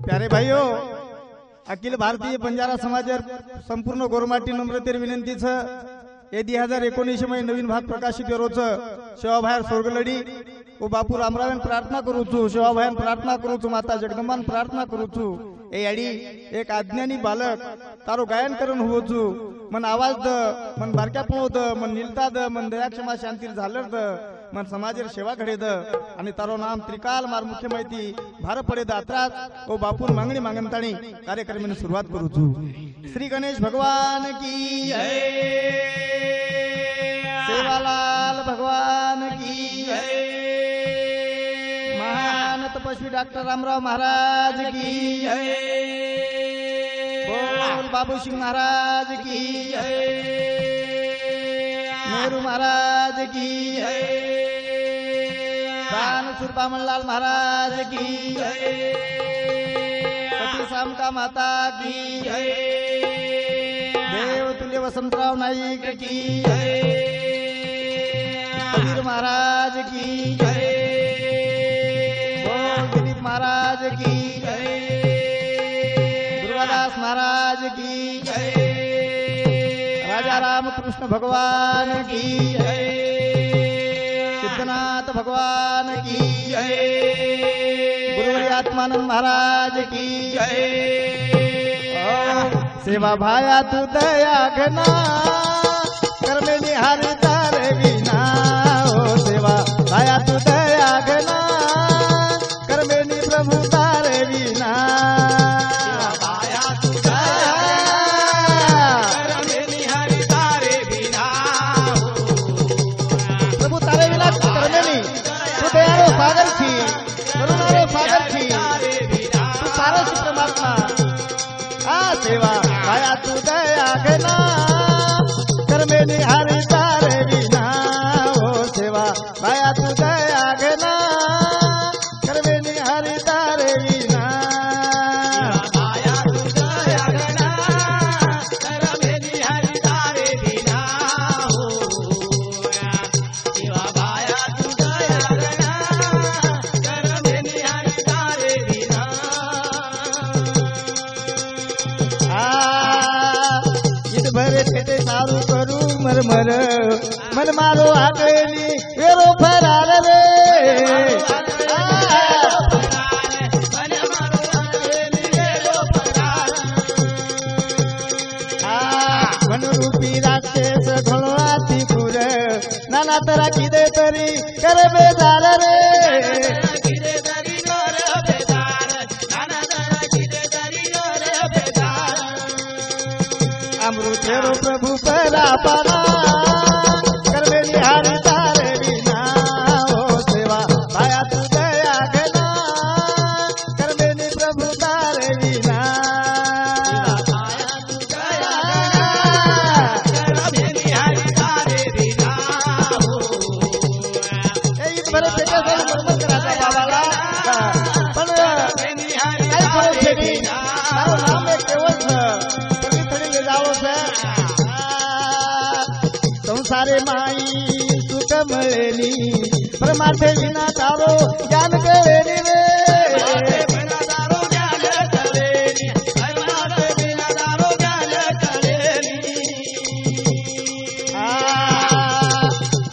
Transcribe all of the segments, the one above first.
प्यारे भाइयों, अखिल भारतीय बंजारा समाजर संपूर्ण गोरमाटी नम्रतेर विनंतीच हे 2019 मध्ये नवीन भाग प्रकाशित रोज शिवाभायर स्वर्गलडी व बापू रामरावण प्रार्थना करूचू, शिवाभायन प्रार्थना करूचू, माता जगदंबान प्रार्थना करूचू। ए याडी एक अज्ञानी बालक तारो गायन करून होवचू, मन आवाज द, मन बारक्या पोद, मन निलता द, मन दया क्षमा शांती झालर द, मन समाजेर सेवा घडे द आणि तारो नाम त्रिकाल मार मुख्य माहिती भार पडे दात्रात ओ बापून मागणी मागणताणी कार्यक्रमाने सुरुवात करूचू। श्री गणेश भगवान की जय, सेवालाल भगवान की जय, महान तपस्वी डॉक्टर रामराव महाराज की जय, बोल बाबू सिंह महाराज की जय, नेहरू महाराज की जय, दान सुरबामनलाल महाराज की जय, सती सामका माता की जय, देव तुल्य वसंतराव नाईक की जय, कबीर महाराज की जय, दिलीप महाराज की जय, दुर्गादास महाराज की जय, राजा रामकृष्ण भगवान की जय, सिद्धनाथ भगवान की जय, गुरुवरी आत्मानंद महाराज की जय। सेवा भाया तू दया घना कर्मे निहारी तारे विना, ओ सेवा भाया तू दया घना कर्मे नि प्रभु तारे विना, भाया तू दया कर्मे निहारी तारे विना, प्रभु तारे विना कर्मे नि तू दयारो सागर छी, करुणारो सागर छी, तू सारो छी परमात्मा। आ सेवा भाया तू दया घना कर्मे निहारी तारे विना, ओ सेवा भाया तू दया घना कर्मे निहारी तारे विना, भाया तू दया घना कर्मे निहारी तारे विना, सेवा भाया तू दया घना कर्मे निहारी तारे विना। भरे छेटे सारू करू मरमर मन मारो आगेली वेरो फरार रे, मन रूपी राक्षस घणो आती पुर नाना तरा किदे तरी करे बेदार रे, अमृतेरो प्रभु परा पाना कर्मे निहारी तारे विना, ओ सेवा भाया तू दया घना कर्मे नि प्रभु तारे विना, भाया तू दया कर्मे निहारी तारे विना। ए बरे पेटे से बरोबर कराता बाबाला पण काय करू छेडी तारो नाम एक केवळ संसारे माई सुख मिळेली परमार्थे विना तारो ज्ञान कळेली रे,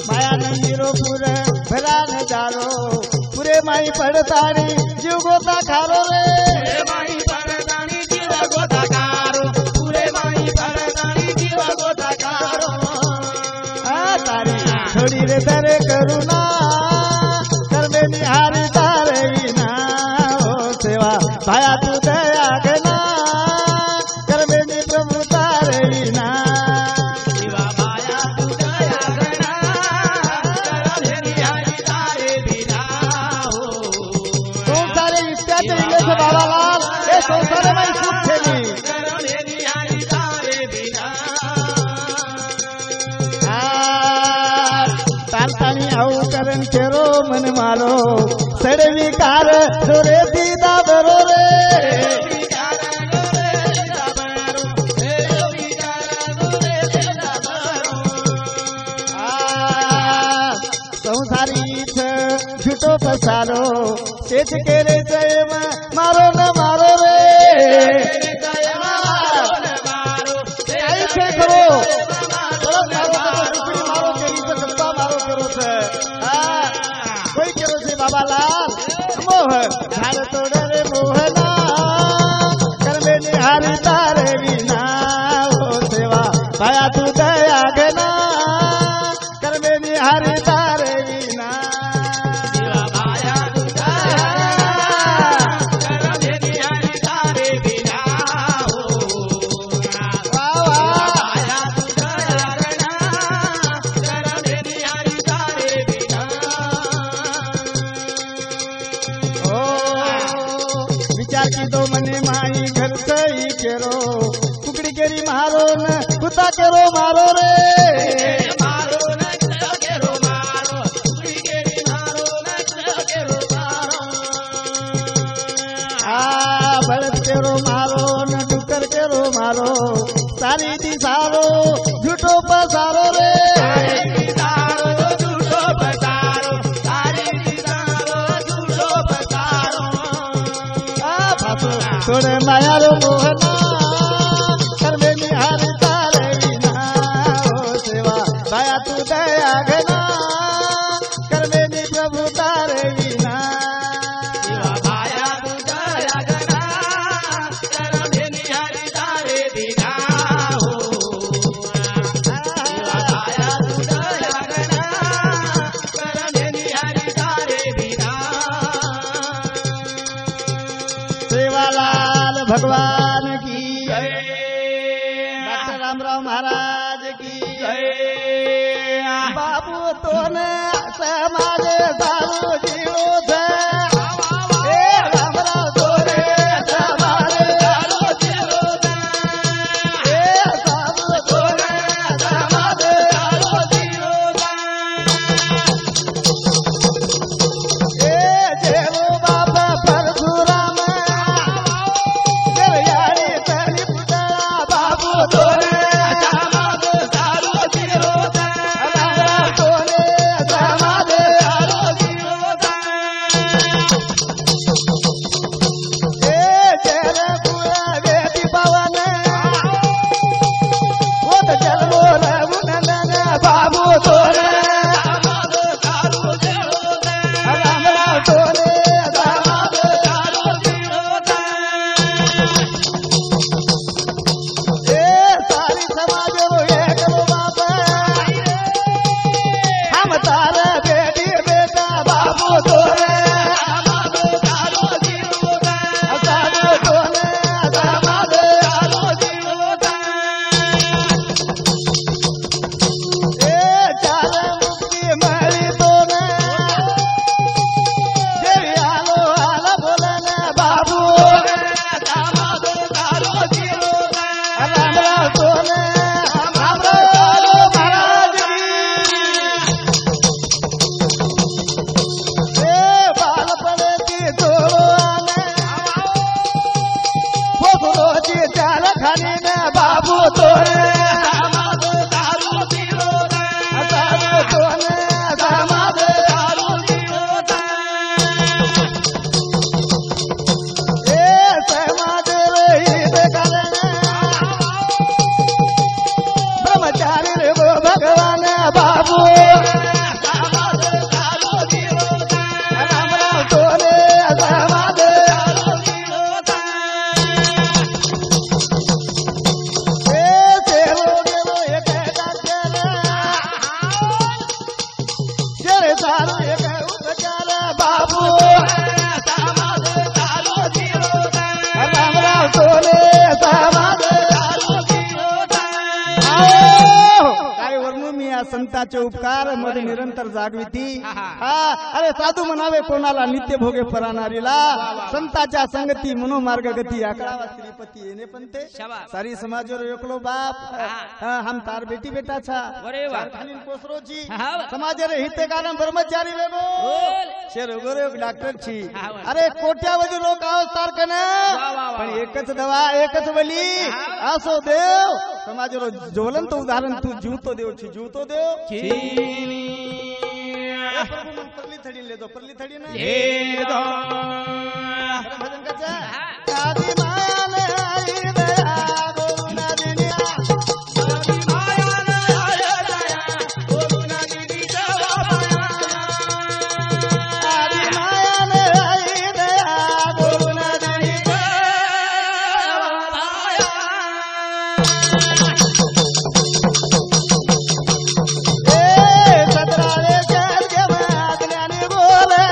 माया नंदीरो पुर भला नजारो पुरे माई पडताणी जीव गोता खारो रे, छोड़ी रे दरे करुणा कर्मे निहारी तारे विना, ओ सेवा भाया तू दया घना कर्मे नि प्रभु तारे विना, सेवा भाया तू दया घना कर्मे निहारी तारे विना। संसारे इत्यादि इंग्लिश बाबालाल ए संसारे में सुख छेली तारतानी आऊ करण केरो मन मारो सडवी कार जोरे दीदा बरो रे, संसारी झुटो पसारो शेत केरे जय मारो न मारो रे, केरो मने माई घर सही केरो कुकड़ी केरी मारो न कुत्ता केरो मारो रे मारो न केरो मारो कुकड़ी केरी मारो न केरो मारो आ बळद केरो मारो न डुकर केरो मारो सारी दी सारो झूठो पसारो रे थोड़े माया रो मोहना करवे निहार तारे विना ओ सेवा दया तू दया घना करवे नि प्रभु तारे विना माया तू दया घना करवे निहार तारे विना माया तू दया घना करवे निहार तारे विना सेवालाल भगवान की जय डॉक्टर रामराव महाराज की जय बाबू तोने समाज सारू जीवो छे ए रामराव तोने समाज सारू जीवो छे ए सारू तोने समाज सारू जीवो छे ए जेवो बाबा परशुराम गरयाड़ी तनी पुतळा बाबू तोने समाज सारू जीवो छे रामराव तोने समाज सारू जीवो छे ए जेरे पुरा वेदी पवन ओत जलमो रघुनंदन बाबू तोने समाज सारू जीवो छे रामराव तोने समाज सारू जीवो छे ए सारी समाज रो एक रो बाप हम तारे बेटी बेटा बाबू तोने समाज सारू जीवो छे सारू तोने समाज सारू जीवो छे ए चारे मुक्ति मळी तोने देवी आलो आला बोलने बाबू समाज सारू जीवो छे रामराव तोने रामराव महाराज की ए बालपणाची तोरणे पोखरोची चाल खाली ने बाबू तोने समाज सारू जीवो छे सारू तोने समाज सारू जीवो छे ए समाज रहित करणे ब्रह्मचारी रे वो भगवान बाबू समाज सारू जीवो छे रामराव तोने समाज सारू जीवो छे ए सेवो गेलो एक डाक्टर जेरे सारू एक उपचार बाबू समाज सारू जीवो छे रामराव तोने समाज सारू जीवो छे काय वर्णू मी या संतांचे उपकार मध्ये निरंतर जागविती हा अरे साधू म्हणावे कोणाला नित्य भोगे परानारीला संतांच्या संगती मनोमार्ग गती आकडावा श्रीपती येणे पण ते शाबास. सारी समाजवर एकलो बाप हम तार बेटी बेटा छा अरे वाह. खालीन कोसरोची हा. समाज रे हिते कारण ब्रह्मचारी वेगो बोल. शेर वगैरे एक डॉक्टर छी हा. अरे कोट्यावधी लोक आहोत सारखं वाह. पण एकच दवा एकच बली असो देव समाजरो ज्वलंत उदाहरण तू जीवतो देव छी जीवतो देव चीनी ए प्रभु मन परली थडी ले दो परली थडी ना ये दो अरे भजन कचा आदि माया ने आई दया गुरु नदिनिया आदि माया ने आई दया गुरु नदिनिया आदि माया ने आई दया गुरु नदिनिया ए सतरावे जग में ज्ञानी बोले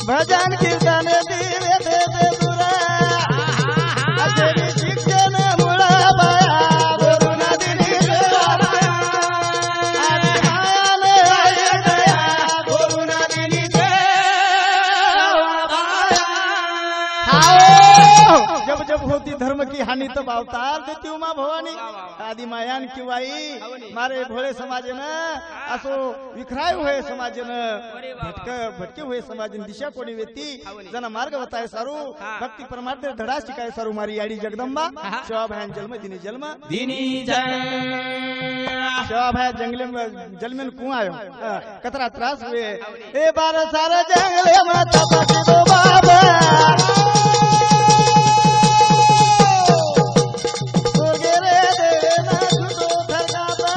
भजन कीर्तन दिव्य जब जब होती धर्म की हानी तब अवतार देती उमा भवानी आदि मायान किंवाई मारे भोळे समाजनं असो विखराय होय समाजनं भटके होय समाजन दिशा कोणी वेती जना मार्ग बताय सारू भक्ती परमार्थ धडा शिकाय सारू मारी याडी जगदंबा शिवाभायन जन्म दिनी जन्म शिवाभाया जन्मेन कुआं आयो कतरा त्रास हुए ए बार सारा जंगले माता पति दो बाबा सोगेरे देवे ना सुतो धरगाबा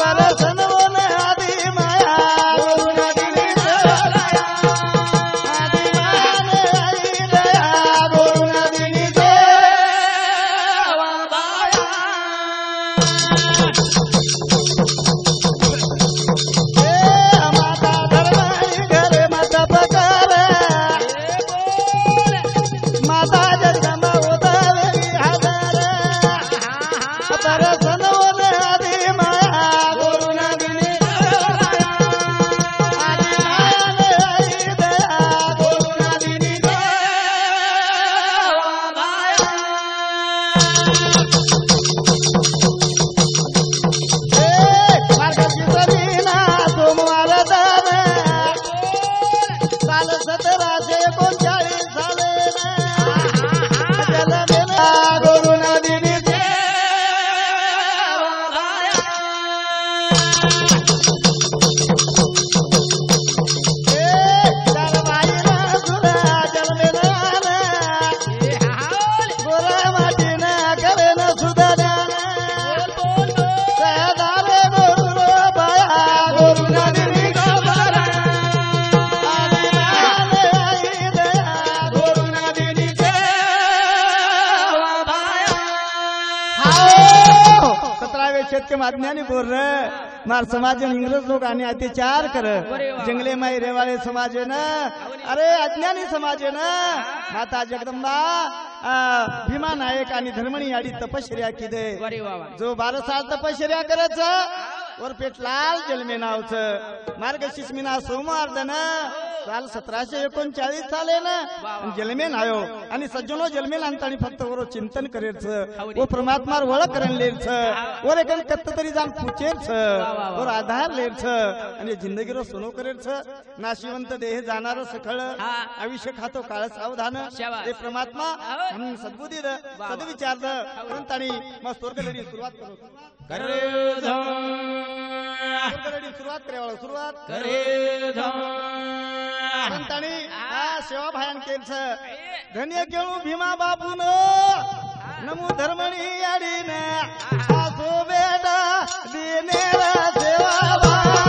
पर सनवो ने आदि माया गुरु नदिनी सोलाया आदि माया ने आई दया गुरु नदिनी अज्ञानी बोल रहे मार समाज इंग्रज लोग आने अत्याचार कर जंगले माई रेवाड़े समाज है ना अरे अज्ञानी समाज है ना माता जगदंबा भीमा नायक आणि धर्मणी आडी तपश्चर्या की दे जो 12 साल तपश्चर्या करच वर पेट लाल जन्मे नावच मार्गशीर्ष महिना सोमवार दन साल 1739 साले ना जन्मेन आयो आणि सज्जनो जन्मेन अंतानी फक्त वर चिंतन करेच वो परमात्मा वळ करन लेच वर एकन कत्त तरी जान पूछेच वर आधार लेच आणि जिंदगी रो सोनो करेच नाशिवंत देह जाणार सखळ आयुष्य खातो काळ सावधान हे परमात्मा म्हणून सद्बुद्धी द सद्विचार द अंतानी मग स्वर्गदरी सुरुवात करो स्वर्गदरी सुरुवात करेवाळो सुरुवात करे अंतानी सेवा भायन केलच धन्य केळू भीमा बापून नमो धर्मणी आडीन आसो बेटा दिनेरा सेवा भाया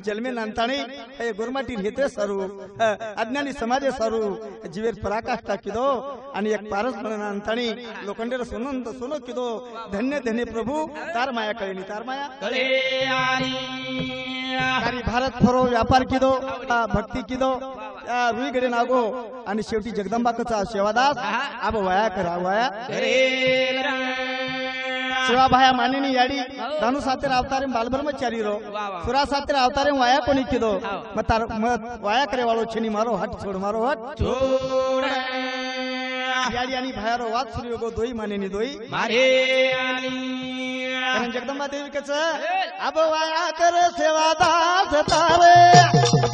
जन्मे नांताणी हे गुरमाटी घेते सरू अज्ञानी समाजे सरू जीवेर पराकाष्ठा किदो आणि एक पारस म्हणून नांताणी लोखंडेर सोनंत सोनो किदो धन्य धन्य प्रभू तार माया कळेनी तार माया कळे आणि भारत फरो व्यापार किदो भक्ती किदो रुईगडे नागो आणि शेवटी जगदंबाकचा सेवादास आब वाया करा वाया सेवा भाया मानिनी याडी दानु सातेर अवतारे बालब्रह्मचारी रो सुरा सातेर अवतारे वाया कोणी किदो मत वाया करे वालो छेनी मारो हट छोड़ मारो हट छोड़ याडी आणि भायारो वात सूर्य गो दोई मानिनी दोई मारे आणि जगदंबा देवी कच अब वाया कर सेवा दास तारे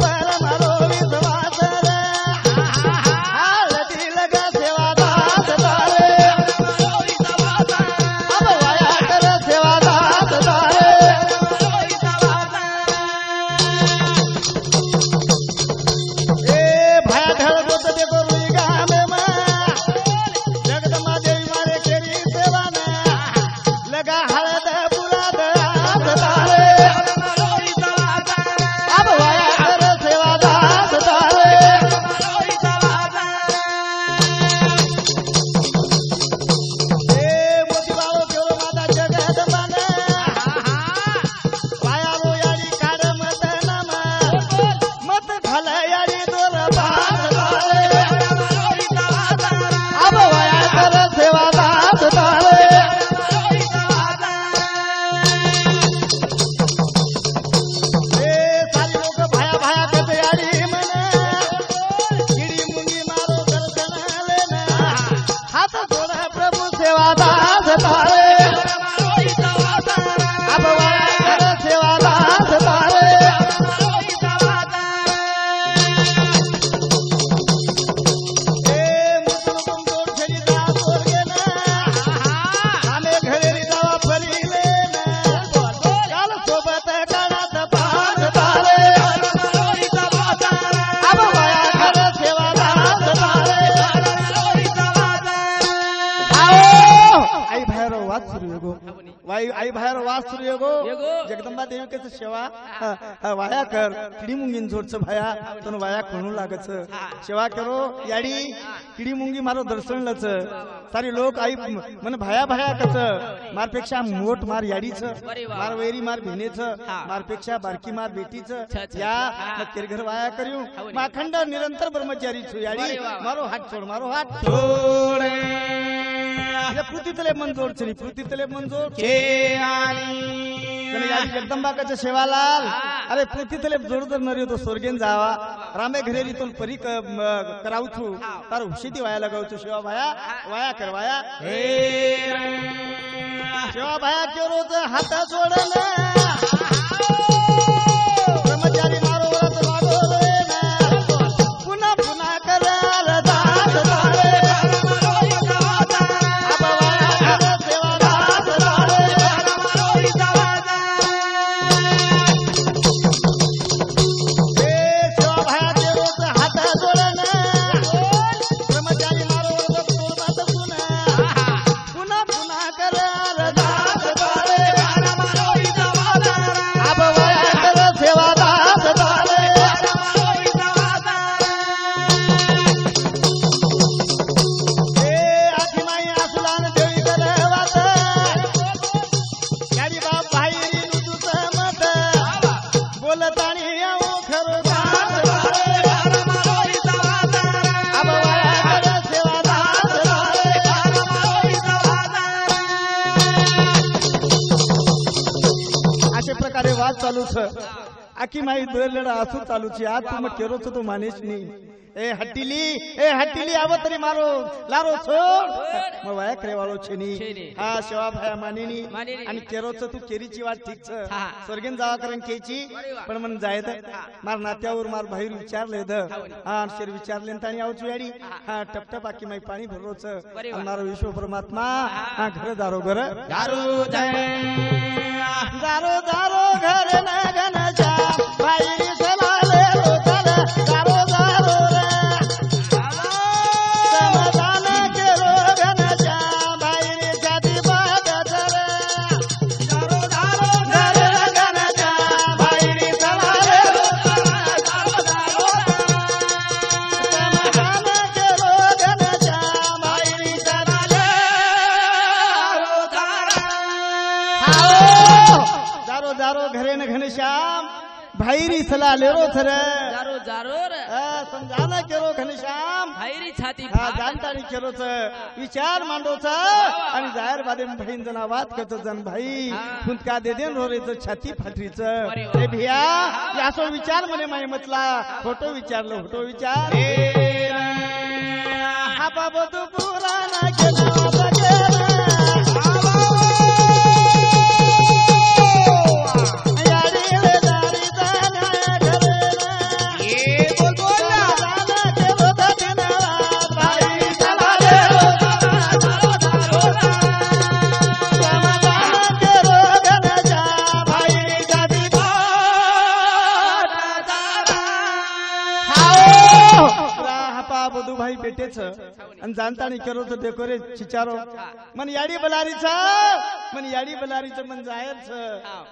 पर मारो विश्वास रे आई बाहेर वास सुरू येगो येगो. जगदंबा देविकेच सेवा वाया कर किडी मुंगीन जोडच भाया तन वाया कोणू लागच सेवा करो याडी किडी मुंगी मारो दर्शन लच सारी लोक आई मन भाया भाया कच मारपेक्षा मोठ मार याडीच मार वैरी मार भिनेच मारपेक्षा बारकी मार बेटीच या घर वाया करू माखंड निरंतर ब्रह्मचारी छु याडी मारो हात छोड पृथ्वीतले मंजोर छनी पृथ्वीतले मंजोर याडी जगदंबाकाच्या सेवालाल अरे पृथ्वीतले जोरदार नरी तो स्वर्गेन जावा रामे घरेली तो परी कराऊ छु तार हुशीती वाया लगाऊ छु सेवा वाया कर वाया सेवा भाया केरोच हात सोडना ब्रह्मचारी मारो व्रत मागो रे ना पुन्हा पुन्हा करार दास दारे चालू छ आखी माई लढा असू चालू छी आज तू मग केरोच तो मानेश नी ए हट्टीली आव तरी मारो लारो छोड मग वाया करे वाळो छेनी हा सेवा भाया मानेनी आणि केरोच तू केरीची वाट ठीक छ स्वर्गेन जावा करन केची पण मन जायत मार नात्यावर मार बाहेर विचारले द हा शेर विचारले ताणी आवचू याडी हा टपटप आखी माई पाणी भरोच मारो विश्व परमात्मा हा घर दारो घर दारो दारो दारो घर लगनचा बाहेर चलाले रोताला दारो दारो समाधान केरो घनचा बाहेर जाती बागचर दारो दारो घर लगनचा बाहेर चलाले रोताला दारो दारो समाधान केरो घनचा बाहेर चलाले दारो दारो घरे न घनश्याम भाईरी सला लेरो थर जारो जारो रे समजाना केरो घनश्याम भाईरी छाती जाणतानी केरो विचार मांडोच आणि जाहीर बादे बहीण जना वाद करतो जन भाई खुंदका दे देन रोरेच छाती फाटरीच ए भिया यासो विचार मने माय मतला फोटो विचारलो फोटो विचार हा बाबा तू पुराणा केला भाई बेटेच आणि जाणतानी केरो तो देखोरे चिचारो मन याडी बलारीच मन जायच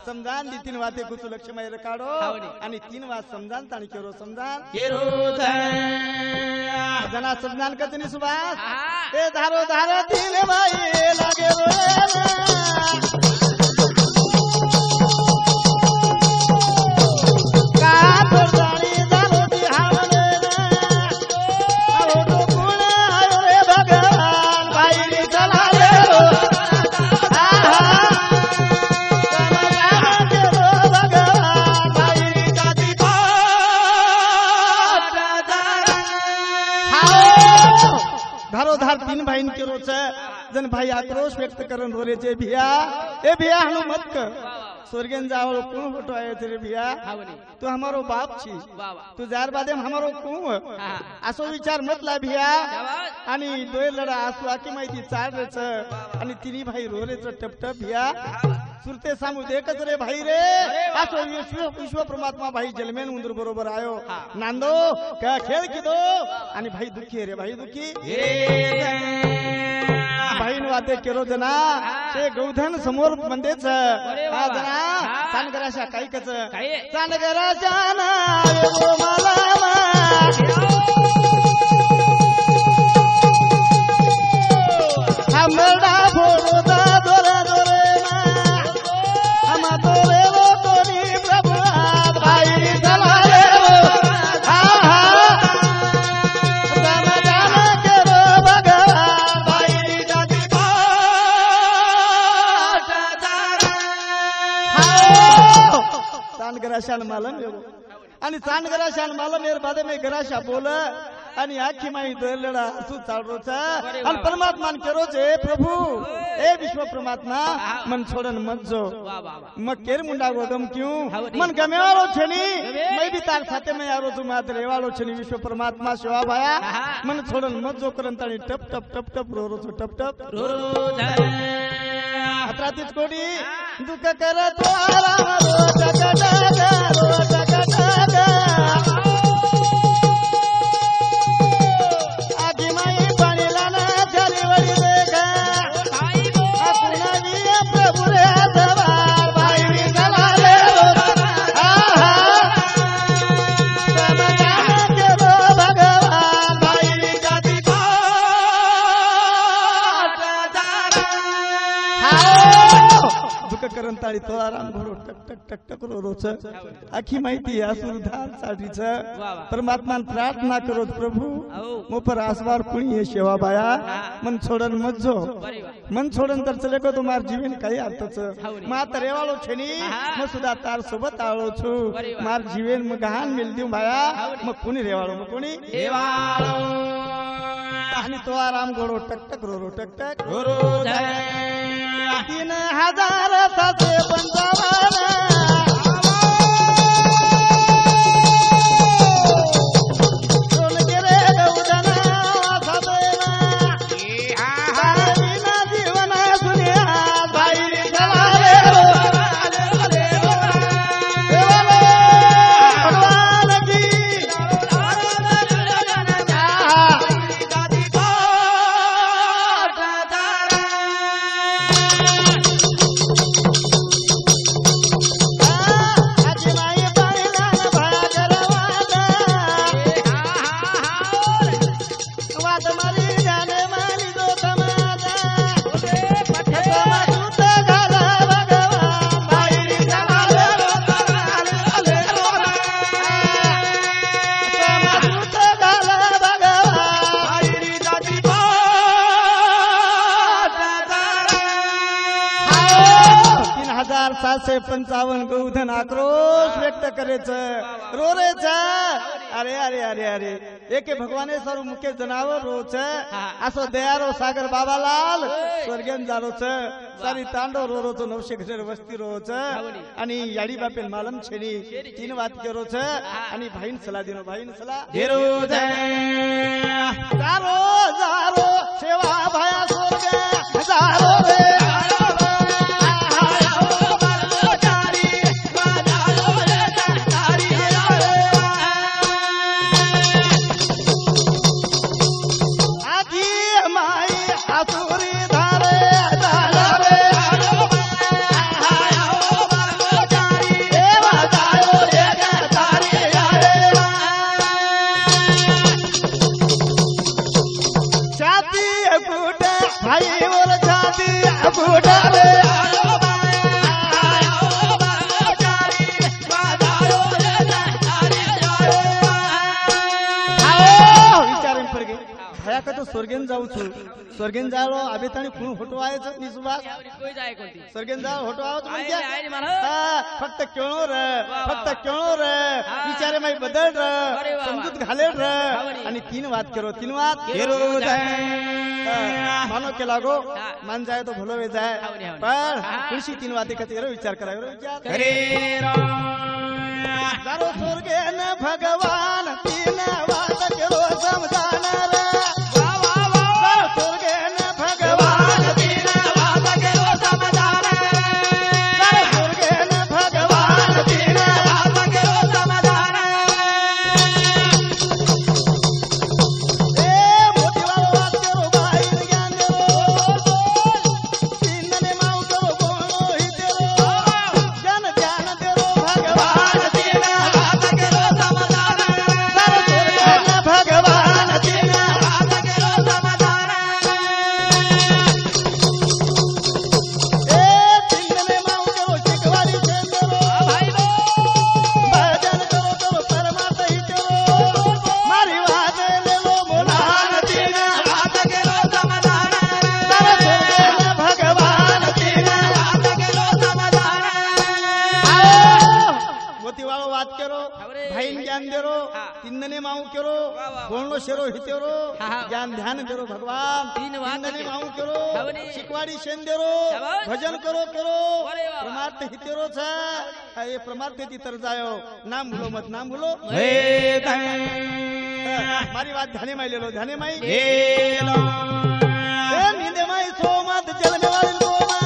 समजान दी तीन वाते कुछ लक्ष माय काढो आणि तीन वात समजान तानी केरो समजान केरो जना समजान कचनी सुभाष ए धारो धारो तीन बाई लागे रो धारोधार तीन भाईन केरो जन भाई आक्रोश व्यक्त करन रोरेचे भिया ए भिया हनु मत कर स्वर्गेन जावलो कोण फोटो आयो तेरे भिया तू हमारो बाप छी तू जार बादे हमारो कोण असो विचार मत ला भिया आणि दोय लढा आसू आकी माहिती चाड रेच आणि तिनी भाई रोरेच टपटप भिया सुरते सामू देखत रे भाई रे असो विश्व परमात्मा भाई जलमेन उंदर बरोबर आयो नांदो का खेळ किदो आणि भाई दुखी रे भाई दुखी बहीण वाते केरो जना ते गौधन समोर मंदेच हा जना चांदगराशा काही कच काय चांदगराशा ना येवो मला हमरडा फोडोदा दोरे दोरे हम दोरे वो कोणी प्रभु बाई चलाले हा हा दाना दाना केरो भगवान बाई जाती चांदगराशान मालम येवो आणि चांदगराशान मालम येर बादे में गराशा बोल आणि आखी माई दलडा असू चालरोच आणि परमात्मा केरो जे प्रभु ए विश्व परमात्मा मन छोड़न मत जो मग केर मुंडा गोगम क्यों मन गमेवालो छनी मैं भी तार साथे में यारो तू मात्र रेवालो छनी विश्व परमात्मा सेवा भाया मन छोड़न मत जो करंतानी टप टप टप टप रो रो टप टप रो अत्रातीच कोडी दुःख करत आराम रो टकटक आगी माई पाणीला ना झाली वडी देखा कुणावी प्रभु रे सवार बाई चलाले समाधान केरो भगवान बाई जाती दुःख करंताळी तो आराम घोडो टक टक टक टक रो रोच आखी माहिती असुरधार साठीच परमात्मा प्रार्थना करो प्रभु मो पर आसवार कुणी हे सेवा बाया मन छोड़न मत जो मन छोड़न तर चले को तुम्हार जीवन काही अर्थच मात रेवाळो छेनी म सुद्धा तार सोबत आलो छु मार जीवन म गहान मिल देऊ बाया मग कुणी रेवाळो मग कुणी देवाळो आणि तो आराम घोडो टक टक रो रो टक टक रो रो 3755 755 गौधन आक्रोश व्यक्त करेच रोरेच अरे अरे अरे अरे एके भगवाने सर्व मुख्य जनावर रोच असो दयारो सागर बाबालाल स्वर्गेन जारोच सारी तांडव रो रोच 900 घर वस्ती रोच आणि याडी बापेन मालम छेनी 3 वात करोच आणि भाईन सला दिनो भाईन सला देरो जारो जारो सेवा भाया स्वर्ग जारो रे स्वर्गेन जाऊ छु स्वर्गेन जालो अबे ताणी खूण होटो आयच निसुबास कोई जाय कोणती स्वर्गेन जा होटो आव तू आय म्हणजे आय मला फक्त केळो रे विचारे माई बदल रे समजूत घाले रे आणि 3 वात करो 3 वात केरो जाय मानो के लागो मान जाए तो भलो वे जाए पर खुशी 3 वाते कतेरो विचार करायो विचार करे जारो स्वर्गेन भगवान 3 वात केरो समजाना रे करो वाह, वाह. बोलनो शेरो हितेरो हा, हा. ज्ञान ध्यान देरो भगवान तीन बात तीन के. माऊ करो हवनी. शिकवाड़ी शेन देरो शाबाश. भजन करो करो अरे वाह. परमार्थ हितेरो छ ये परमार्थ ती तर जायो नाम भूलो मत नाम भूलो हे मारी बात ध्याने माई ले लो ध्याने माई हेलो नींदे माई सो मत जल में वाली सो मत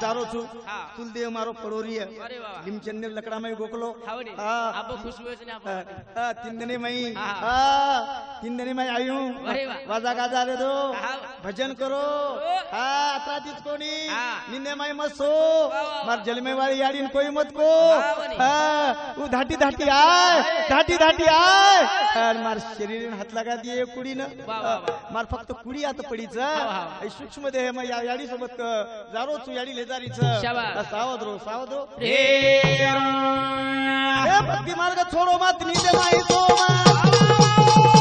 तुलदेव मारो पड़ोरी है अरे वाह लिमचन्ने लकड़ा में गोकलो हावनी हाँ. अब खुश हुए से आप तीन दिने मई हाँ. तीन दिने में आई हूँ अरे वाह. वाजा गाजा रे दो हाँ. भजन करो ओ. अत्रातीत कोणी हाँ. निंदे माई मत सो वाह. मार जल में वाली याड़ी कोई मत को हाँ, बनी. वो धाटी धाटी आय धाटी धाटी आय मार शरीर हात लगा दिए कुड़ी न वाह, वाह, वाह. मार फक्त कुड़ी आता पडीच हाँ. सूक्ष्म देह मग याडी सोबत जारो तू याडी लेजारीच शाबास. सावध रो सावध रो हे भक्ती मार्ग छोडो मत नींदे माई सो मत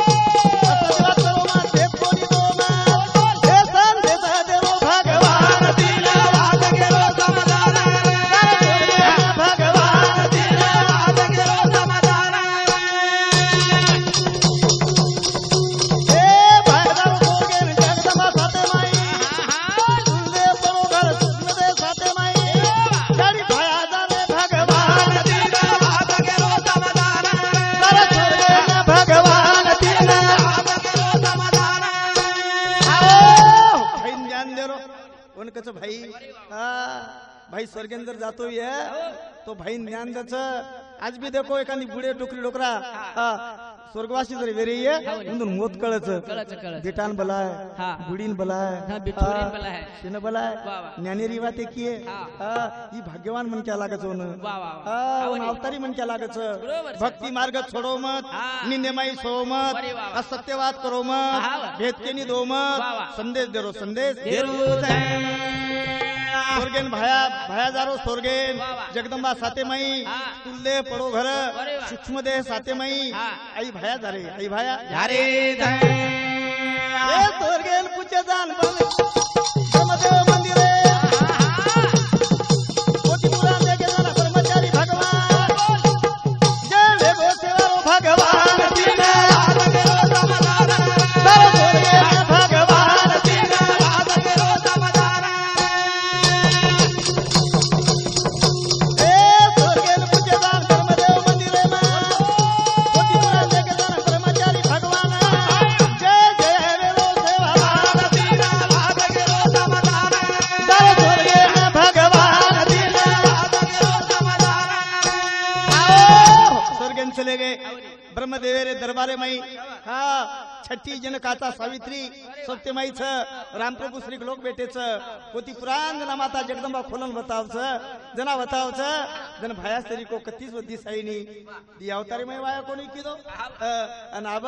असंग करो मत देव कोणी दो मत हे संदेश देरो भगवान तिला वाद गेलो समाधान भगवान तिला वाद गेलो समाधान हे भैरव गोगे जगदंबा साते माई तुझे बरोबर तुझे साते माई गाडी भया जाणे भगवान तिला वाद गेलो समाधान भगवान तिला वाद गेलो समाधान आओ भाई ज्ञान दे रो उनकच भाई भाई स्वर्गेंद्र जातो ये तो भाई ज्ञान दच आज भी देखो एखादी बुडे टोकरी डोकरा स्वर्गवासी जरी वेरी ये म्हणून मोत कळच बेटान बलाय हाँ. बुडीन बलाय हाँ, बिछोरीन बलाय. शिन बलाय वाह, वाह. ज्ञानेरी वाते किए हाँ. ही भाग्यवान मन क्या लागच होन वाह, वाह, वाह. आवनी. अवतारी मन क्या लागच बरोबर सर. भक्ती मार्ग छोडो मत हाँ. निंदे माई सो मत अरे वाह, वाह. असत्यवाद करो मत हाँ. भेद के नी दो मत वाह, वाह. संदेश दे रो संदेश देरो स्वर्गेन भाया भाया जारो स्वर्गेन वाह, वाह. जगदंबा साते माई हाँ. तुलदे पडो घर अरे वाह. सूक्ष्म देह साते माई हाँ. आई भाया जा रे आई भाया अरे ए स्वर्गेन पूजे जान ब्रह्मदेव मंदिरे कोटी पुराण लेके जाना ब्रह्मचारी भगवान जय देवो सेवारो भगवान तिने वाद केलो समाधान स्वर्गेन भगवान तिने वाद केलो समाधान ए स्वर्गेन पूजे जान ब्रह्मदेव मंदिरे में कोटी पुराण लेके जाना ब्रह्मचारी भगवान जय जय देवो सेवारो तिने वाद केलो समाधान स्वर्गेन भगवान तिने वाद केलो समाधान आओ स्वर्गेन चले गए ब्रह्मदेवेरे दरबारे माई हाँ छठी जन काचा सावित्री सत्यमाई छ रामप्रभु श्री लोक बेटे छ कोती पुराण जना माता जगदंबा खोलन बताव छ जना बताव छ जन भाया तरी को 31 वदी साईनी दी अवतारे माई वाया कोनी कीदो अन अब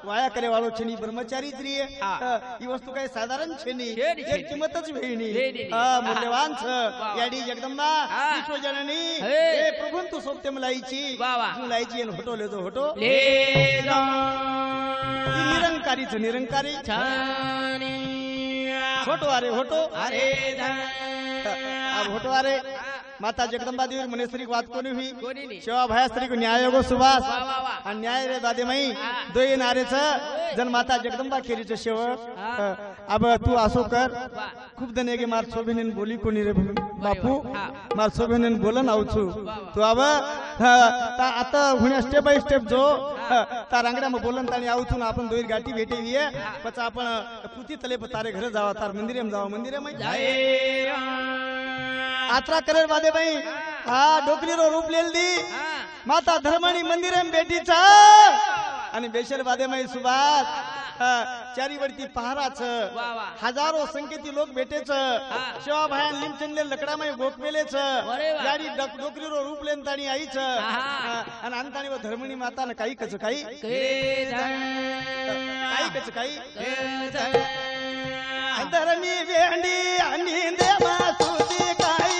वाया करे वालो छनी ब्रह्मचारी श्री ई वस्तु काय साधारण छनी एक किंमतच वेणी मूल्यवान छ याडी जगदंबा विश्व जननी हे प्रभु तू सोप्ते मलाईची वाह, वाह. तू लाईची एन होटो लेतो होटो लेलो निरंकारी छ निरंकारी छानी होटो अरे होटो अरे अब होटो अरे माता जगदंबा देवी मनेश्वरी बात कोणी हुई कोणी नाही. शिवा भयास्त्री को न्याय गो सुभाष वाह, वाह, वाह. आणि न्याय रे दादे माई दोय नारे छ जन माता जगदंबा केरीच शेवट अब तू असो कर खूप जण के मार शोभेनेन बोली कोणी रे बापू मार शोभेनेन बोलन आउछु तू अब आता हुणे स्टेप बाय स्टेप जो ता रांगड्या में बोलन तानी आउछु ना आपण दोय गाठी भेटे विये पछा आपण पुती तले तारे घर जावा तार मंदिरे में जावा मंदिरे में यात्रा करे वादे भाई डोकरी रो रूप लेल दी माता धर्मणी मंदिरे में बेटी छ आणि बेशर वादे माई सुभाष चारीवरती पहाराच वा वा हजारो संख्येती लोक भेटेच शिवाभाया लिमचंदले लकडामाई गोकमेलेच अरे वा. यारी डोकरीरो रूप लेन ताणी आईच आहा. आणि अंताणी व धर्मणी मातानं काही कच काही काही कच काही धर्मी वेंडी आणि देवा तुझी काही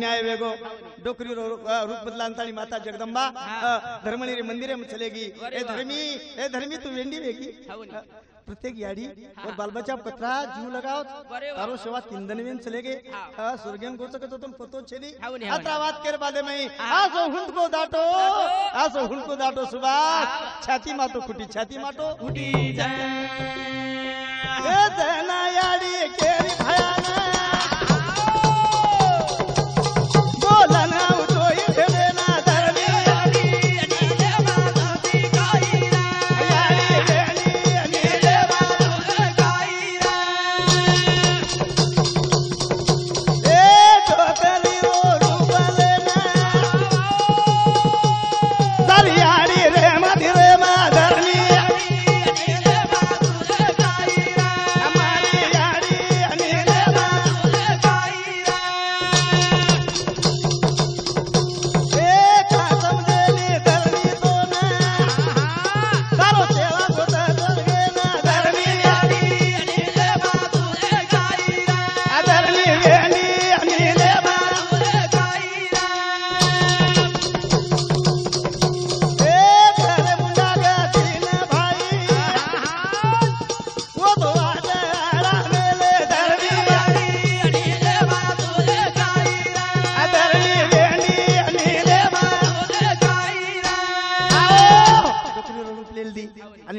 डोकरी रूप बदला अंताणी माता जगदंबा धर्मनी रे मंदिर में चलेगी ए धर्मी तू वेंडी वेगी प्रत्येक याडी और बाल बच्चा कतरा जीव लगाओ तारो सेवा किंदनवेन चलेगे स्वर्गेन गोचक तो तुम पतो छेनी आता बात कर बादे में आसो हुंड को दाटो सुभाष छाती मातो कुटी जाए ए जना याडी केरी भयाना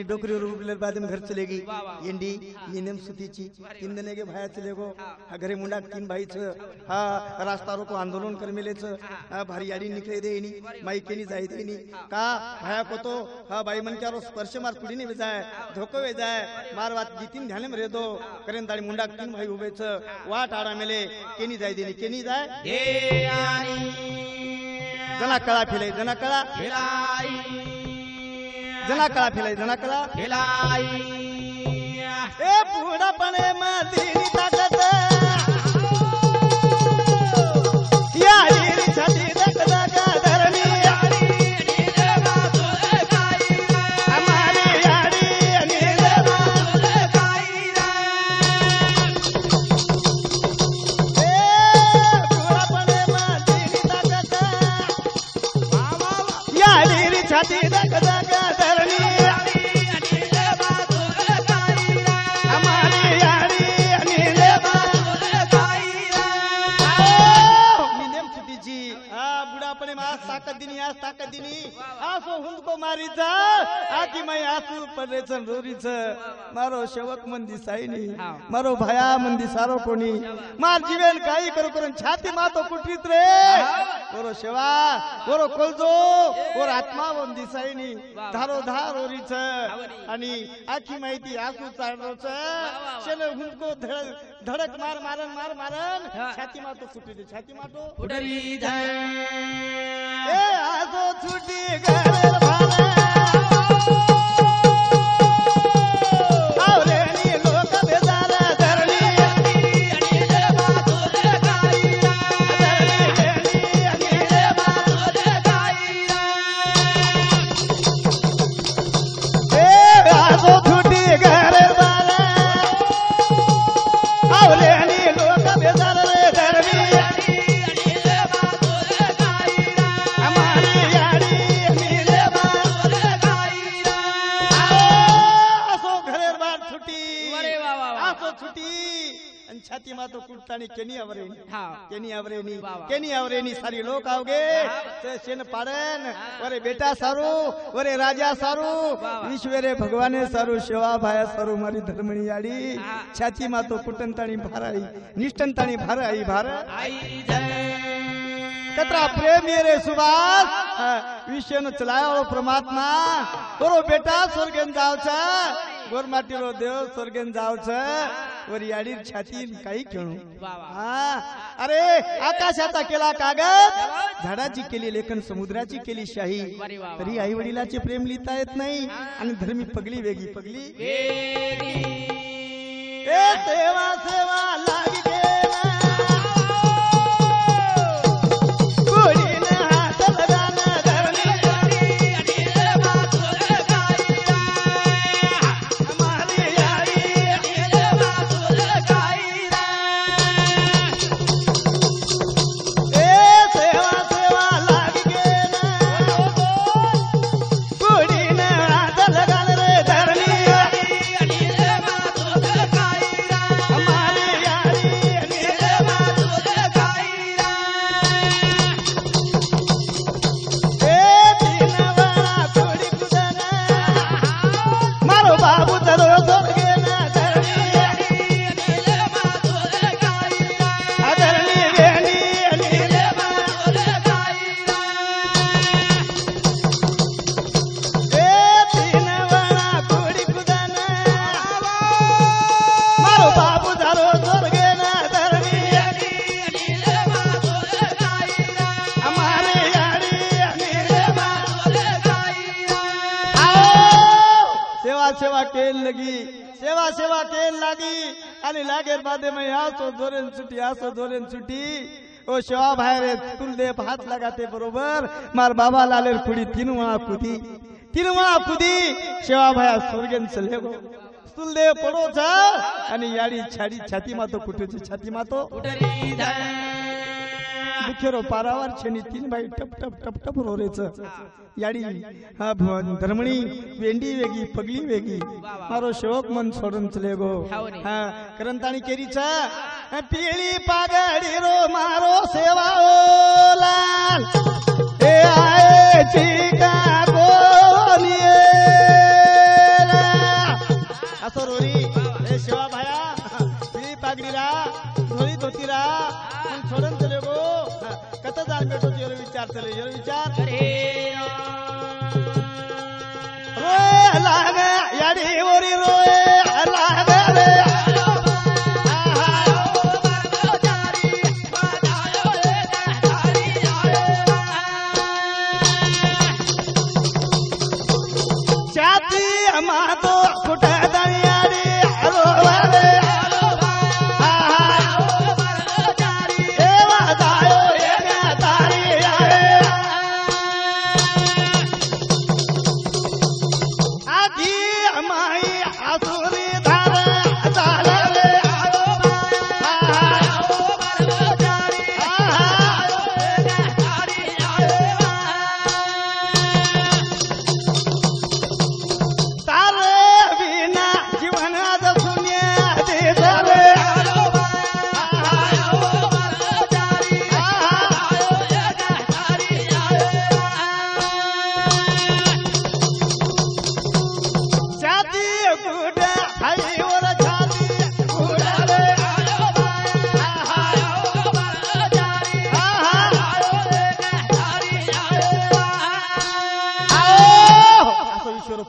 डोकरी रूपले बाद में घर चलेगी इंडी नियम सुतीची इंदने के भाया चलेगो घरे मुंडा तीन भाई छ रास्ता रोको आंदोलन कर मिलेच भारी याडी निकले देनी माई केनी जाई देनी का भाया को तो बाई मन क्या स्पर्श मार कुडी ने जाय धोको वे जाय मार बात जीतीन ध्यान में रे दो करेन दाडी मुंडा तीन भाई उभे छ वाट आडा मेले केनी जाई देनी केनी जाय ए आनी जना कळा फिले जना कळा फिलाई ए बूढ़ा पने मदीनी ताकत यारी छाती दक दक धरनी हमारी यारी अनिल ए बूढ़ा पने मदीनी ताकत यारी छाती दक दक ताकत दिनी आसो हुंद को मारी जा आती मैं आसू पडले छन रोरीच मारो शेवक मंदी साईनी मारो भाया मंदी सारो कोणी मार जीवन काही करू करून छाती मातो कुठीत रे ओरो शेवा ओरो कोलजो ओर आत्मा मंदी साईनी धारो धार रोरीच आणि आखी माहिती आसू चालरोच शेले हुंद को धडक मारन छाती मातो कुठीत छाती मातो उडली जाए ए आजो छुटी घर भाला आवरेनी लोक बेजार धरणी अनिले बातुले काईरा धरणी अनिले बातुले काईरा ए आजो छुटी घर भाला आवरेनी लोक बेजार धरणी अनिले बातुले काईरा हमारी यारी अनिले ताणी केनी आवरेनी हा केनी आवरेनी वाह, वाह. केनी आवरेनी सारी लोक आवगे ते शेन पाडन वरे बेटा सारू वरे राजा सारू वाह. ईश्वरे भगवाने सारू सेवा भाया सारू मारी धर्मणी आडी हा. छाती मा तो कुटन ताणी भार आई निष्ठन ताणी भार आई भार आई जय कतरा प्रेम ये रे सुभाष विषय न चलायो परमात्मा तोरो बेटा स्वर्गेन जाव छ गोर माटीरो देव स्वर्गेन जाव छ वरी याडी छाती काही खेळू वाह, वाह. हा अरे आकाशाचा केला कागद झाडाची केली लेखन समुद्राची केली शाही वारे वा वा. तरी आई वडिलाचे प्रेम लिहिता येत नाही आणि धर्मी पगली वेगी पगली वेगी ए सेवा सेवा लागी गेला कोडीनं हात लगाना धरणी हमारी यारी ए सेवा सेवा लागी गेला कोडीनं हात लगाना रे धरणी हमारी यारी ए दिनवाळा कोडी कुदना मारो बाबू तरो स्वर्गेना धरणी धरणी वेणी ए दिनवाळा कोडी कुदना मारो बाबू तरो स्वर्गेना धरणी हमारी यारी सेवा सेवा केल लगी सेवा सेवा केल लागी आणि लागेल बादे में आसो जोरेन सुटी ओ शेवा बाहेर तुलदेव हात लगाते बरोबर मार बाबा लालेर खुडी तीन वेळा कुदी शेवा भाया स्वर्गेन चले गो तुलदेव पडोच आणि याडी छाडी छाती मातो कुठेची छाती मातो दुखेरो पारावर छेनी तीन बाई टप टप टप टप रोरेच याडी हा धर्मणी वेंडी वेगी पगली वेगी मारो शोक मन सोडून चले गो हा करंताणी केरीचा पिळी पागडी रो मारो सेवा ओ लाल ए आए चिका गोनिये असो रोरी ए सेवा भाया पिळी पागडी रा धोळी धोती रा सोडून चले गो कत जाण भेटो येरो विचार चले येरो विचार रोय लाग याडी ओरी रोय लाग रे छाती मातो कुठ दयाडी रोवाले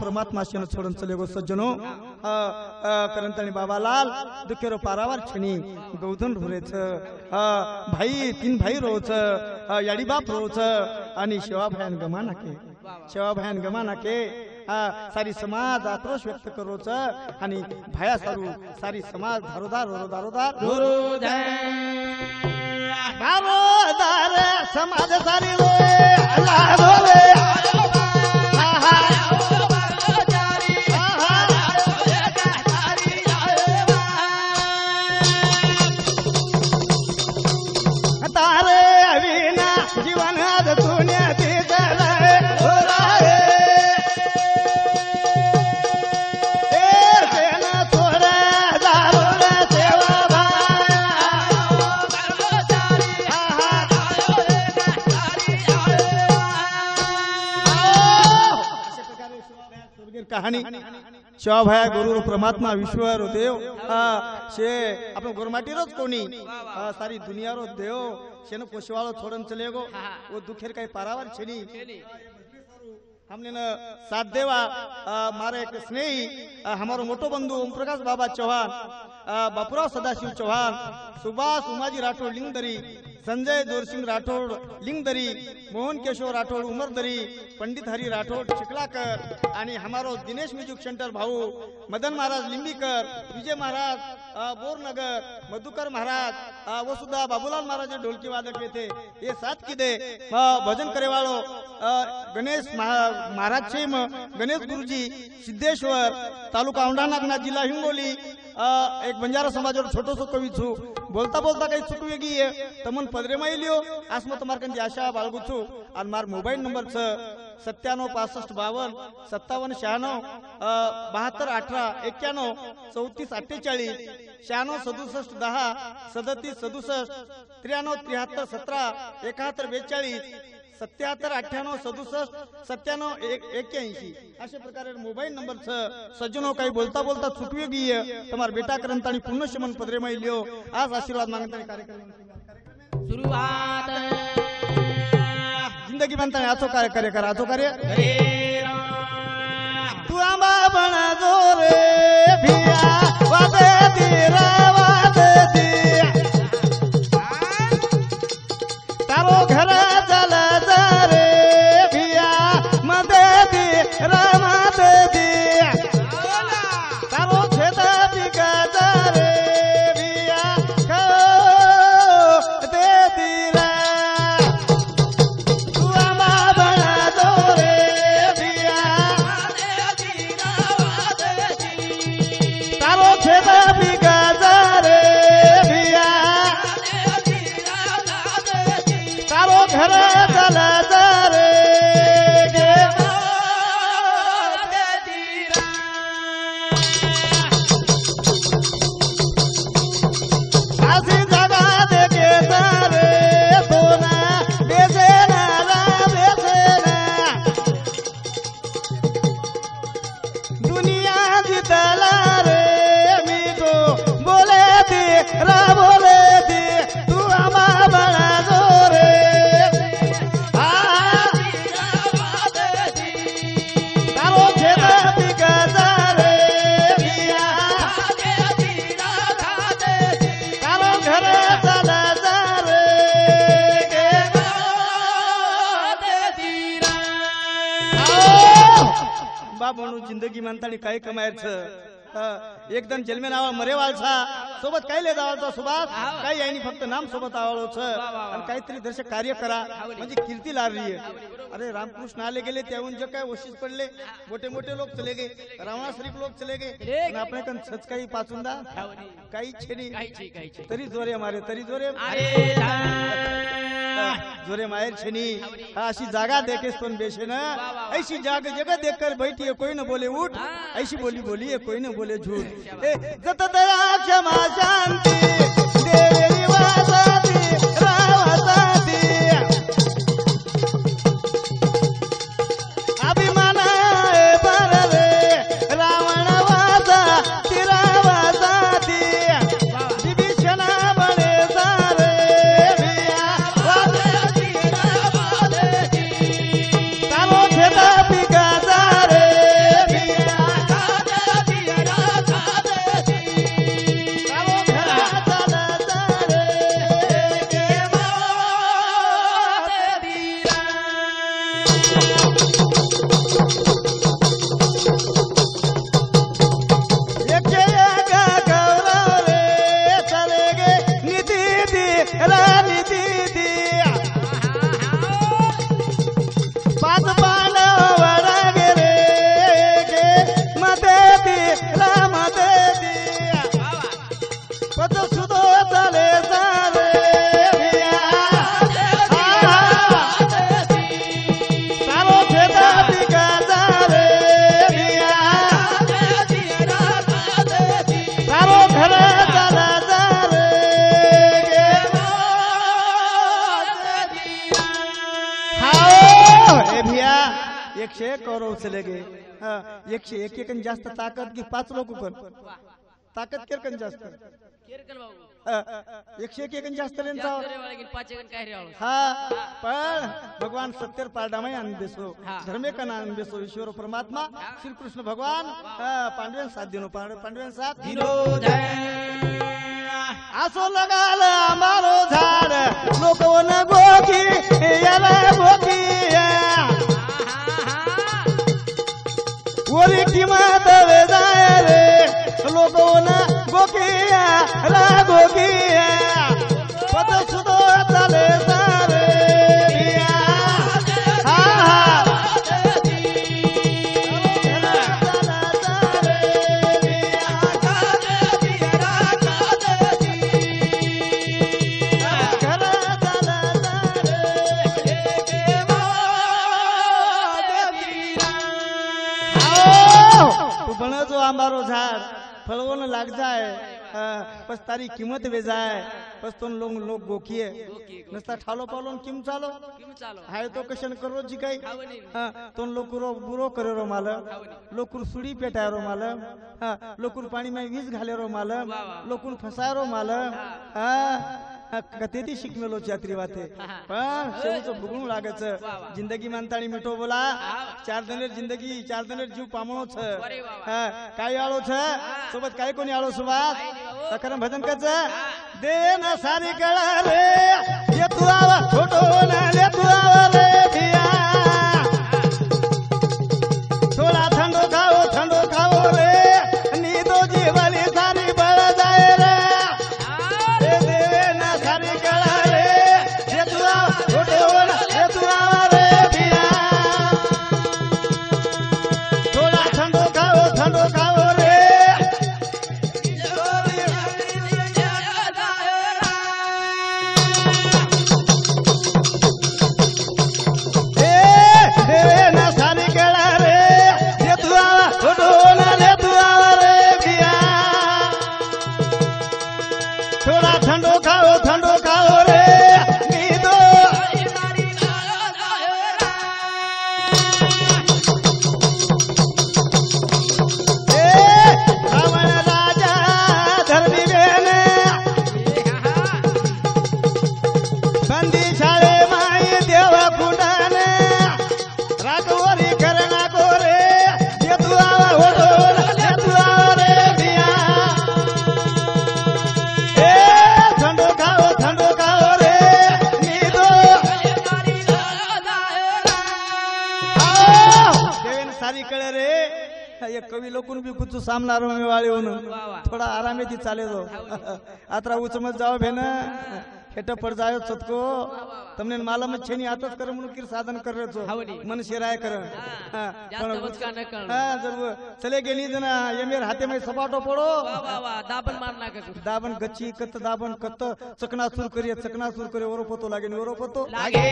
परमात्मा शेन छोड़न चले गो सज्जनो करंतणी बाबालाल दुखेरो पारावर छणी गौधन रोरेच भाई तीन भाई रोच याडी बाप रोच आणि शेवा भयान गमा नाके सारी समाज आक्रोश व्यक्त करोच आणि भाया सारू सारी समाज धारोदार समाज सारी रोले कहाणी शिवाभाया गुरु परमात्मा विश्वर देव शे आपण गोरमाटीरोच कोणी सारी दुनिया रो देव शेन पोशवाळो छोडन चले गो वो दुखेर काही पारावर छेनी हमने न साथ देवा मारे एक स्नेही हमारो मोटो बंधु ओम प्रकाश बाबा चौहान बापूराव सदाशिव चौहान सुभाष उमाजी राठोड लिंगदरी संजय जोरसिंग राठोड लिंगदरी मोहन केशव राठोड उमरदरी पंडित हरी राठोड चिखलाकर आणि हमारो दिनेश म्युझिक सेंटर भाऊ मदन महाराज लिंबीकर विजय महाराज बोरनगर मधुकर महाराज वो सुद्धा बाबूलाल महाराज ढोलकी वादक येथे हे साथ किदे भजन करेवाळो गणेश महाराज छेम गणेश गुरुजी सिद्धेश्वर तालुका औंढा नागनाथ जिल्हा हिंगोली एक बंजारा समाजावर छोटोसो कवी छू बोलता बोलता काही चुक वेगळी आहे तमन पदरे माइलियो आसमत मार्कंदी आशा बाळगू छू आणि मार मोबाईल नंबर 976552 5796 72 18 91 34 48 96 67 10 37 67 93 73 17 71 42 77 98 67 97 81 अशा प्रकारे मोबाईल नंबर सज्जनो काही बोलता बोलता चुकवे गिये तुम्हार बेटा करंत आणि पुण्य शमन पदरे माइलियो आज आशीर्वाद मागताना कार्यक्रम सुरुवात जिंदगी बनताना आचो कार्य करा आचो कार्य तू आंबा बना जोरे भिया वादे दिरा वादे दिया तारो घर जला जारे भिया मदे दी रामा दे दिया तारो छेदा बिगा जारे भिया खो दे दिरा तू आंबा बना जोरे भिया तारो छेदा बिगा जारे भिया तारो घर चला जारे गे आसी जगा देखे तारे सोना बेसे ना बेसे ना दुनिया जितला रे मीठो बोले दी रा बोले दी तू आमा बना जोरे तारो छेदा बिगा जारे भिया तारो घर चला जारे गे बाबू जिंदगी म्हणतानी काय कमायचं एकदम जन्मे नावा मरेवालचा सोबत काय ले जावाचा सुभाष काही यायनी फक्त नाम सोबत आवाळोच आणि काहीतरी दर्शक कार्य करा म्हणजे कीर्ती लागली आहे अरे रामकृष्ण आले गेले त्याहून जे काय वशीच पडले मोठे मोठे लोक चले गे रावणा शरीफ लोक चले गे आणि आपण कन सच काही पाचुंदा काही छेनी तरी जोरे मारे तरी जोरे जोरे मायर छेनी अशी जागा देखे सोन बेशे ना ऐसी जाग जगह देखकर बैठी है कोई न बोले उठ ऐसी बोली बोली है कोई न बोले झूठ जत दया क्षमा शांति देवी वासाती रावासाती अभिमान पर रे रावण वासा तिरावासाती विभीषण बने सारे भिया तारो छेदा बिगा जारे भिया तारो घर चला 101 कौरव चले गे 101 एकन जास्त ताकद की 5 लोक पण ताकद केरकन जास्त केरकल बाबू 101 एकन जास्त लेंचा रे वाला की 5 एकन काय रे वाला हा पण भगवान सत्यर पारडामय आनंदेसो हा. धर्मे का आनंदेसो ईश्वर परमात्मा श्री कृष्ण भगवान पांडवेन साथ दिनो पांडवेन साथ दिनो आसो लगाल आंबारो झाड लोकवन गोकी याला गोकी वरी किंमत वेदाय रे लोकवन गोकी ला गोकी पद सुदो चाले सारे हा तू बनजो आंबारो झाड फळवून लाग जाय बस तारी किंमत वेजाय बस तो लोक गोखीये नसता ठालो पावलो किम चालो किम चालो हाय तो कशन करो जी काही खावणी तो लोकुरो बुरो करे रो माल लोकुर सुडी पेटाय रो माल लोकुर पाणी में वीज घाले रो माल लोकुर फसाय रो माल कतेती शिकमेलो यात्री वाते पण शेवचं भुगणू लागायचं जिंदगी मानताणी मिठो बोला 4 दिनेर जिंदगी 4 दिनेर जीव पामणो छ काय आळो छ सोबत काय कोणी आळो सोबत तकरम भजन कच दे ना सारी गळा रे ये तू आवा छोटो ना ले तू आवा रे भिया थोडा थंडो खाओ रे नीदो जीवाली सारी बळ जाय रे कवी लोकून भी कुछ सामना रो में वाले होन थोड़ा आरामे थी चाले दो आतरा उचमत जाओ भेन हेट पड़ जायो सतको तमने मालूम छे नी आतच कर म्हणून किर साधन कर रे छो मन शिराय कर जास्त बचका न कर जरूर चले गेली जना येमेर हाते में सपाटो पडो दाबन मार ना कर दाबन गच्ची कत दाबन कत चकनाचूर करे ओरो पतो लागे ओरो पतो लागे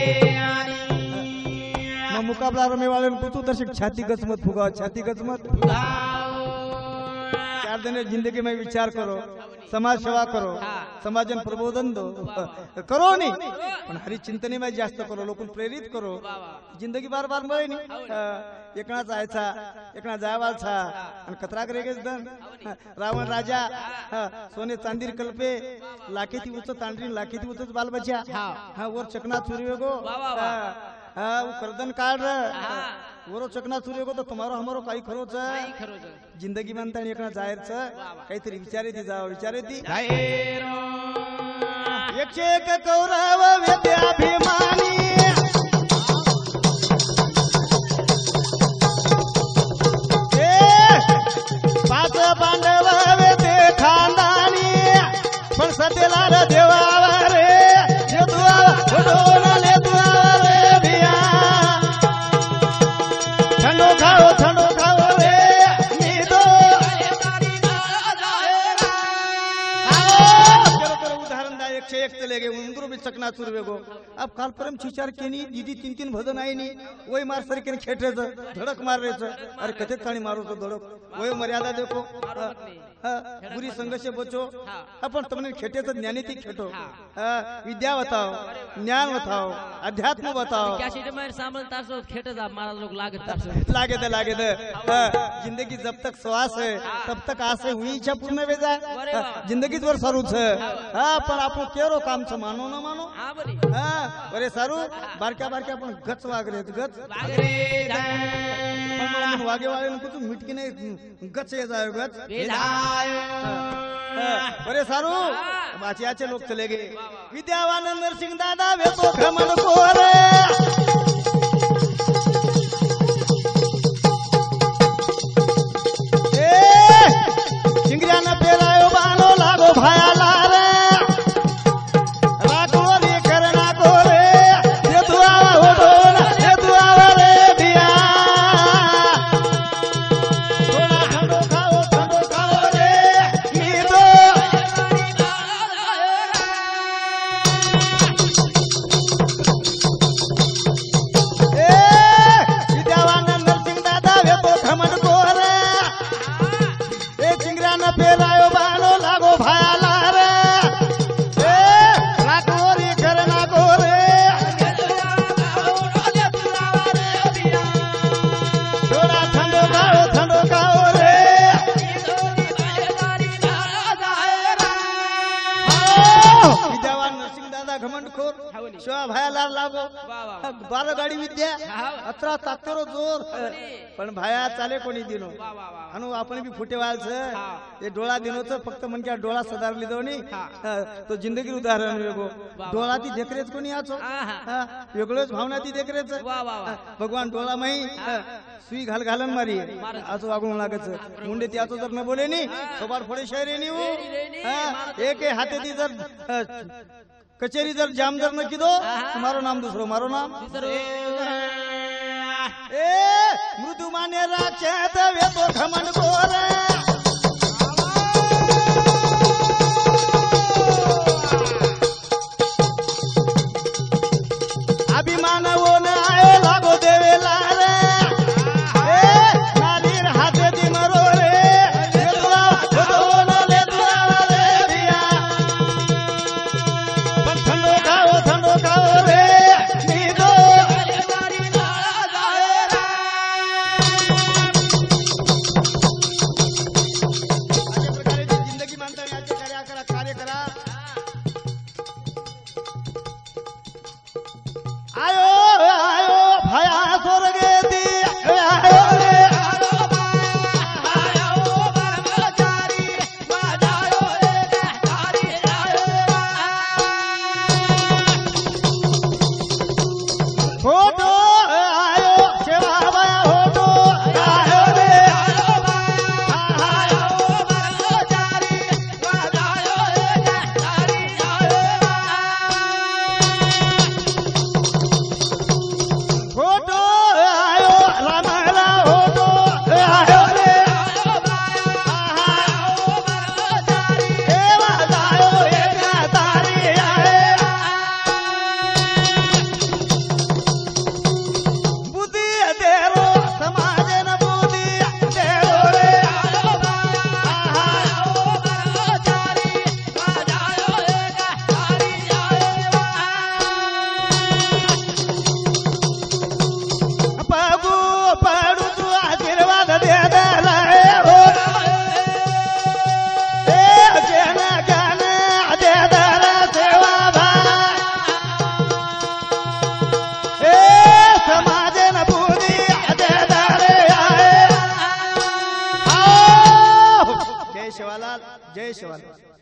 मग मुकाबला रमे वाले पूछू तसे छाती गजमत फुगाव छाती गजमत 4 दिन जिंदगी में विचार करो समाज सेवा करो समाजन प्रबोधन दो करो नी पण हरी चिंतने में जास्त करो लोकन प्रेरित करो जिंदगी बार बार मळे नी एकणा जायचा एकणा जायवालचा आणि कतरा करेगेच दन रावण राजा सोने चांदीर कल्पे लाखेती उच तांडरी लाखेती उचच बाल बच्चा हा वर चकना चुरी गो वो करदन काढ वरो चकना चुरी गो तो तुम्हारो हमारो काही खरोच जिंदगी मानता एकणा जायरच काहीतरी विचारे ती एक कौरव विद्याभिमानी पाच पांडव वेते खानदानी पण सतेला देवावा रे ले दुआ रे भिया ठंडो खाओ रे नीदो उदाहरण दा 101 चले गए उंदरू भी चकना चुरवे गो अब काल परम विचार केनी दीदी 3 भजन आहे नी वय मार सरकेन खेटेच धडक मार रेच अरे कथे थाणी मारो तो धडक वय मर्यादा देखो बुरी संघ से बचो अपन तुमने खेटे तो ज्ञानी थी खेटो विद्या बताओ ज्ञान बताओ, अध्यात्म बताओ। क्या सीट में सामल तासो खेटे जा मारा लोग लागे तासो लागे दे जिंदगी जब तक श्वास है तब तक आसे हुई इच्छा पूर्ण वे जाए। जिंदगी वर सारू छे हाँ पण आपो केरो काम छे मानो न मानो। हां बरी हाँ अरे सारू बारका बारका पण गच वागरे गच वागरे वागे वाले ने कुछ मिटकी ने गच ये जाए गच अरे सारू बाची आचे लोग चले गए। विद्यावान नरसिंह दादा वे तो घमंड कोरे चिंगरिया न पेरायो बानो लागो भाया लारे राखो रे करना कोरे ये दुआ हो डोला ये दुआ रे दिया थोड़ा ठंडो खाओ रे नींदो विद्यावान नरसिंह दादा वे तो घमंड कोरे चिंगरा न पेरायो बानो लागो भाया लारे राखो रे करना कोरे थोड़ा ठंडो खाओ रे विद्यावान नरसिंह दादा घमंड खोर शिवा भाया लार लागो बारा गाडी विद्या अत्रा ताकरो जोर पण भाया चाले कोणी दिनो अनु आपण भी फुटेवाल छे ये डोळा दिनो तो फक्त मन क्या डोळा सदार लिदो नी तो जिंदगी उदाहरण वेगो डोळा ती देखरेच कोणी आछो वेगळोच भावना ती देखरेच भगवान डोळा मही सुई घालन मारी आजो वागून लागत मुंडे ती आजो जर न बोले नी सोबार फोडे शहरे नी वो एक हाथे ती जर कचेरी जर जाम जर न किदो मारो नाम दूसरो मारो नाम ए मृदु माने राखे तवे तो घमंड कोरे अभिमान वो न आए लागो देवे लारे नालीर हाथे दी मरो रे ले दुआ न ले दुआ रे दिया ठंडो खाओ रे नींदो जिंदगी मानता है कार्य करा आयो भया स्वर्गे दी आयो रे फोटो आयो सेवा भया फोटो आयो रे फोटो आयो रामला फोटो आयो रे एवा आयो एक तारी आए बुद्धि तेरो समाज न बुद्धि तेरो रे पगु पड़ू तू आशीर्वाद दे दे लाए हो जन गण दे दे सेवा भाई समाज न बुद्धि दे दे आए जय शिवालाल जय शिवालाल।